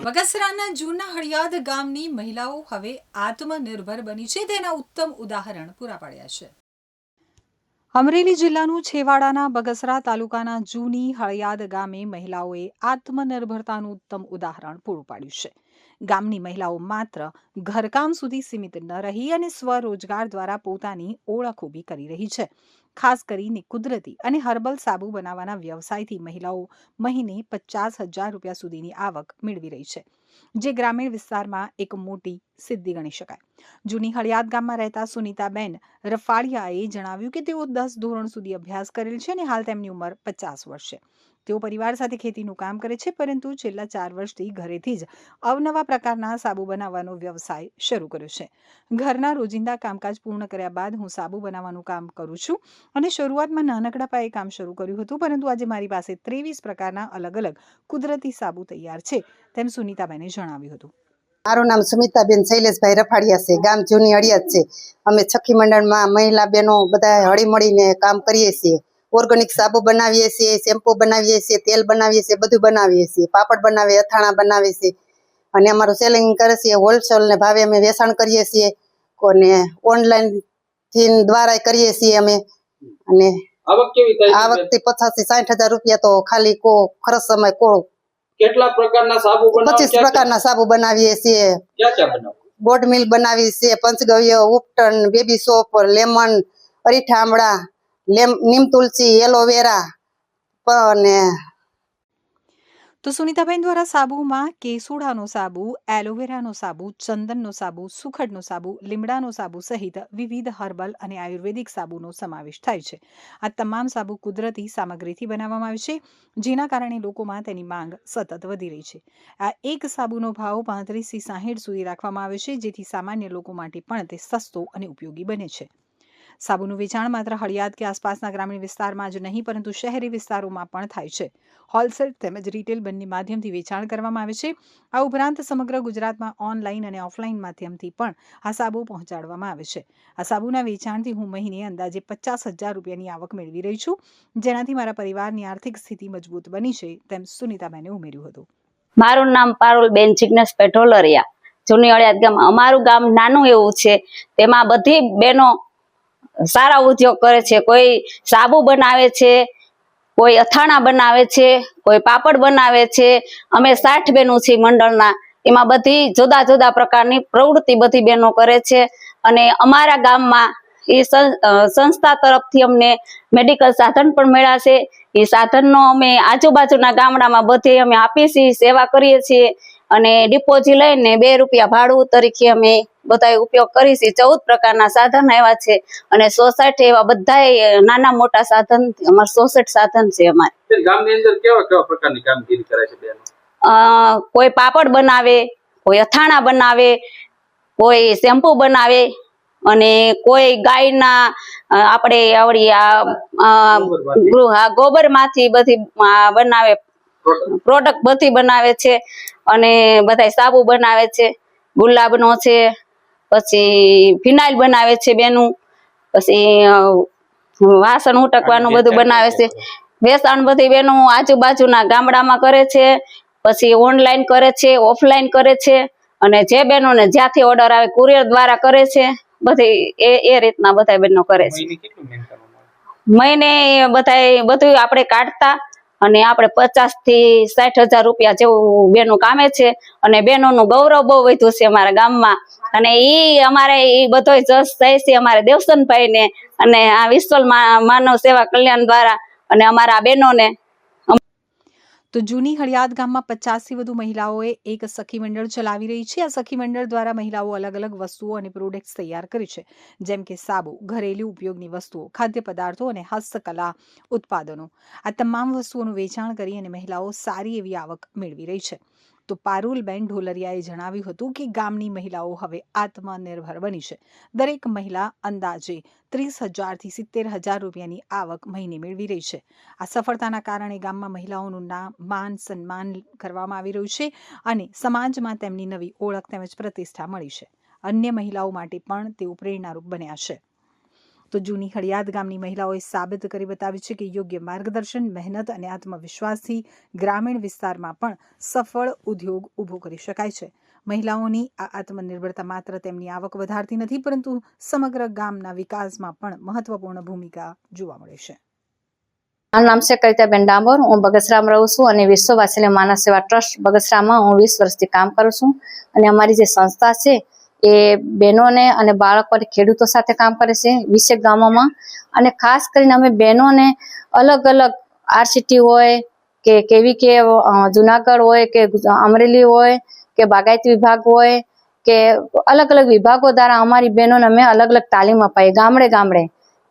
બગસરાના જૂના હળિયાદ ગામની મહિલાઓ હવે આત્મનિર્ભર બની છે તેના ઉત્તમ ઉદાહરણ પૂરા પાડ્યા છે. અમરેલી જિલ્લાનું છેવાડાના બગસરા તાલુકાના જૂની હળિયાદ ગામે મહિલાઓએ આત્મનિર્ભરતાનું ઉત્તમ ઉદાહરણ પૂરું પાડ્યું છે. ગામની મહિલાઓ માત્ર ઘરકામ સુધી સીમિત ન રહી અને સ્વરોજગાર દ્વારા પોતાની ઓળખ ઊભી કરી રહી છે. ખાસ કરીને કુદરતી અને હર્બલ સાબુ બનાવવાના વ્યવસાયથી મહિલાઓ મહિને 50,000 રૂપિયા સુધીની આવક મેળવી રહી છે, જે ગ્રામીણ વિસ્તારમાં એક મોટી સિદ્ધિ ગણી શકાય. જૂની હળિયાદ ગામમાં રહેતા સુનીતાબેન રફાળિયાએ જણાવ્યું કે તેઓ 10 ધોરણ સુધી અભ્યાસ કરેલ છે અને હાલ તેમની ઉંમર 50 વર્ષ છે. તેઓ પરિવાર સાથે ખેતીનું કામ કરે છે, પરંતુ છેલ્લા 4 વર્ષથી ઘરેથી જ અવનવા પ્રકારના સાબુ બનાવવાનો વ્યવસાય શરૂ કર્યો છે. ઘરના રોજિંદા કામકાજ પૂર્ણ કર્યા બાદ હું સાબુ બનાવવાનું કામ કરું છું અને શરૂઆતમાં નાનકડા પાયે કામ શરૂ કર્યું હતું, પરંતુ આજે મારી પાસે 23 પ્રકારના અલગ અલગ કુદરતી સાબુ તૈયાર છે, તેમ સુનીતાબેને જણાવ્યું હતું. મારું નામ સુમિતાબેન શૈલેષભાઈ રફાડિયા છે. ગામ જૂની હળિયાદ છે. અમે છઠ્ઠી મંડળમાં મહિલા બહેનો બધા હળી મળીને કામ કરીએ છીએ. ઓર્ગેનિક સાબુ બનાવીએ છીએ, શેમ્પુ બનાવીએ છીએ, તેલ બનાવીએ છીએ, બધું બનાવીએ છીએ. પાપડ બનાવીએ, અથાણા બનાવીએ છીએ અને અમારું સેલિંગ કરે છે. હોલસેલને ભાવે અમે વેચાણ કરીએ છીએ અને ઓનલાઈન દ્વારા કરીએ છીએ અમે. અને આવકથી 50,000 થી 60,000 રૂપિયા તો ખાલી ખર્ચ સમય કોળું. કેટલા પ્રકારના સાબુ બનાવો? 25 પ્રકારના સાબુ બનાવીએ છીએ. ક્યાં બનાવો? બોડ મિલ બનાવીએ છીએ, પંચગવ્ય, ઉપટન, બેબી સોપ, લેમન, અરીઠા આમળા, નીમ તુલસી, એલોવેરા અને તો સુનીતાબેન દ્વારા સાબુમાં કેસુડાનો સાબુ, એલોવેરાનો સાબુ, ચંદનનો સાબુ, સુખડનો સાબુ, લીમડાનો સાબુ સહિત વિવિધ હર્બલ અને આયુર્વેદિક સાબુનો સમાવેશ થાય છે. આ તમામ સાબુ કુદરતી સામગ્રીથી બનાવવામાં આવે છે, જેના કારણે લોકોમાં તેની માંગ સતત વધી રહી છે. આ એક સાબુનો ભાવ 35 થી 60 સુધી રાખવામાં આવે છે, જેથી સામાન્ય લોકો માટે પણ તે સસ્તો અને ઉપયોગી બને છે. સાબુનું વેચાણ માત્ર હળિયાદ કે આસપાસના ગ્રામીણ વિસ્તારમાં જ નહીં, પરંતુ શહેરી વિસ્તારોમાં પણ થાય છે. હોલસેલ તેમજ રિટેલ બંને માધ્યમથી વેચાણ કરવામાં આવે છે. આ ઉપરાંત સમગ્ર ગુજરાતમાં ઓનલાઈન અને ઓફલાઈન માધ્યમથી પણ આ સાબુ પહોંચાડવામાં આવે છે. આ સાબુના વેચાણથી હું મહિને અંદાજે 50,000 રૂપિયાની આવક મેળવી રહી છું, જેનાથી મારા પરિવારની આર્થિક સ્થિતિ મજબૂત બની છે, તેમ સુનીતાબેને ઉમેર્યું હતું. મારું નામ પારુલબેન જિગ્નેશભાઈ ઢોલરિયા, જૂની હળિયાદ ગામ. અમારું ગામ નાનું એવું છે, તેમાં બધી બહેનો સારા ઉદ્યોગ કરે છે. કોઈ સાબુ બનાવે છે, કોઈ અથાણા બનાવે છે, કોઈ પાપડ બનાવે છે. અમે 60 બહેનો છીએ મંડળના. એમાં બધી જુદા જુદા પ્રકારની પ્રવૃત્તિ બધી બહેનો કરે છે. અને અમારા ગામમાં એ સંસ્થા તરફથી અમને મેડિકલ સાધન પણ મળ્યા છે. એ સાધનનો અમે આજુબાજુના ગામડામાં બધે અમે આપીએ છીએ, સેવા કરીએ છીએ અને ડિપોઝિટ લઈને 2 રૂપિયા ભાડું તરીકે અમે બધા ઉપયોગ કરીએ છીએ. 14 પ્રકારના સાધન આવ્યા છે અને 66 એવા બધા નાના મોટા સાધન, અમારે 66 સાધન છે. અમારે ગામની અંદર કેવા કેવા પ્રકારની કામગીરી કરે છે બેનો? કોઈ પાપડ બનાવે, કોઈ અથાણા બનાવે, કોઈ શેમ્પુ બનાવે અને કોઈ ગાયના આપણી ગોબરમાંથી બધી બનાવે, પ્રોડક્ટ બધી બનાવે છે. અને બધા સાબુ બનાવે છે, ગુલાબનો છે, પછી ફિનાઇલ બનાવે છે બેનું, પછી વાસણ ઉટકવાનું બધું બનાવે છે. વેચાણ બધી બેનું આજુબાજુના ગામડામાં કરે છે, પછી ઓનલાઈન કરે છે, ઓફલાઈન કરે છે. અને જે બહેનોને જ્યાંથી ઓર્ડર આવે કુરિયર દ્વારા કરે છે. બધી એ રીતના બધા બહેનો કરે છે. મહિને બધું આપણે કાઢતા અને આપણે 50,000 થી 60,000 રૂપિયા જેવું બેનો કામે છે. અને બહેનોનું ગૌરવ બહુ વધ્યું છે અમારા ગામમાં. અને અમારે બધો જસ થાય છે અમારે દેવસનભાઈને અને આ વિશ્વ માનવ સેવા કલ્યાણ દ્વારા અને અમારા બહેનોને. તો જૂની હળિયાદ ગામમાં 50થી વધુ મહિલાઓએ એક સખી મંડળ ચલાવી રહી છે. આ સખી મંડળ દ્વારા મહિલાઓ અલગ અલગ વસ્તુઓ અને પ્રોડક્ટ્સ તૈયાર કરે છે, જેમ કે સાબુ, ઘરેલું ઉપયોગની વસ્તુઓ, ખાદ્ય પદાર્થો અને હસ્તકલા ઉત્પાદનો. આ તમામ વસ્તુઓનું વેચાણ કરી અને મહિલાઓ સારી એવી આવક મેળવી રહી છે. તો પારુલબેન ઢોલરિયાએ જણાવ્યું હતું કે ગામની મહિલાઓ હવે આત્મનિર્ભર બની છે. દરેક મહિલા અંદાજે 30,000 થી 70,000 રૂપિયાની આવક મહિને મેળવી રહી છે. આ સફળતાના કારણે ગામમાં મહિલાઓનું નામ, માન, સન્માન કરવામાં આવી રહ્યું છે અને સમાજમાં તેમની નવી ઓળખ તેમજ પ્રતિષ્ઠા મળી છે. અન્ય મહિલાઓ માટે પણ તેઓ પ્રેરણારૂપ બન્યા છે. તો જૂની હળિયાદ ગામની મહિલાઓએ સાબિત કરી બતાવ્યું છે કે યોગ્ય માર્ગદર્શન, મહેનત અને આત્મવિશ્વાસથી ગ્રામીણ વિસ્તારમાં પણ સફળ ઉદ્યોગ ઊભો કરી શકાય છે. મહિલાઓની આ આત્મનિર્ભરતા માત્ર તેમની આવક વધારતી નથી, પરંતુ સમગ્ર ગામના વિકાસમાં પણ મહત્વપૂર્ણ ભૂમિકા જોવા મળે છે. મારું નામ છે કવિતાબેન ડામોર. હું બગસરામાં રહું છું અને વિશ્વ વાત્સલ્ય માનવ સેવા ટ્રસ્ટ બગસરામાં હું 20 વર્ષથી કામ કરું છું. અને અમારી જે સંસ્થા છે એ બહેનોને અને બાળકોને ખેડૂતો સાથે કામ કરે છે 20 ગામોમાં. અને ખાસ કરીને અમે બહેનોને અલગ અલગ RCT હોય કે KVK જુનાગઢ હોય કે અમરેલી હોય કે બાગાયતી વિભાગ હોય કે અલગ અલગ વિભાગો દ્વારા અમારી બહેનોને અમે અલગ અલગ તાલીમ અપાઈએ ગામડે ગામડે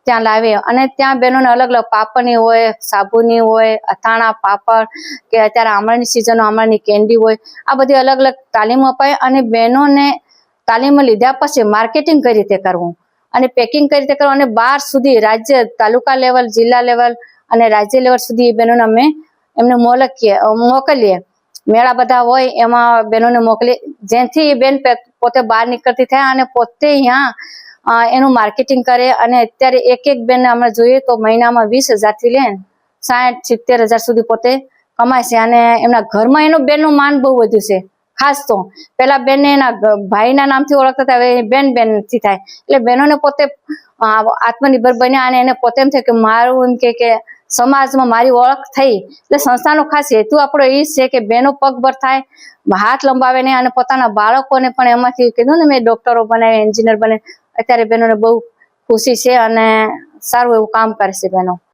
ત્યાં લાવીએ. અને ત્યાં બહેનોને અલગ અલગ પાપડની હોય, સાબુની હોય, અથાણા, પાપડ કે અત્યારે આમળાની સિઝનો આમળાની કેન્ડી હોય, આ બધી અલગ અલગ તાલીમ અપાય. અને બહેનોને તાલીમ લીધા પછી માર્કેટિંગ કઈ રીતે કરવું અને પેકિંગ કઈ રીતે કરવું અને બહાર સુધી રાજ્ય, તાલુકા લેવલ, જિલ્લા લેવલ અને રાજ્ય લેવલ સુધી બહેનોને અમે એમને મોકલીએ. મેળા બધા હોય એમાં બહેનોને મોકલીએ, જેથી બેન પોતે બહાર નીકળતી થાય અને પોતે અહીંયા એનું માર્કેટિંગ કરે. અને અત્યારે એક બેન અમે જોઈએ તો મહિનામાં 20,000 થી લઈને 60-70,000 સુધી પોતે કમાય છે. અને એમના ઘરમાં એનું બેનનું માન બહુ વધ્યું છે. ખાસ તો પેલા બેનને એના ભાઈના નામથી ઓળખતા હતા, હવે બેન થી થાય. એટલે બહેનોને પોતે આત્મનિર્ભર બન્યા અને એને પોતે એમ થાય કે મારું એમ કે સમાજમાં મારી ઓળખ થઈ. એટલે સંસ્થાનો ખાસ હેતુ આપણો એ છે કે બહેનો પગભર થાય, હાથ લંબાવે નહીં અને પોતાના બાળકોને પણ એમાંથી કીધું ને મેં ડોક્ટરો બને, એન્જિનિયર બને. અત્યારે બહેનોને બહુ ખુશી છે અને સારું એવું કામ કરે છે બહેનો.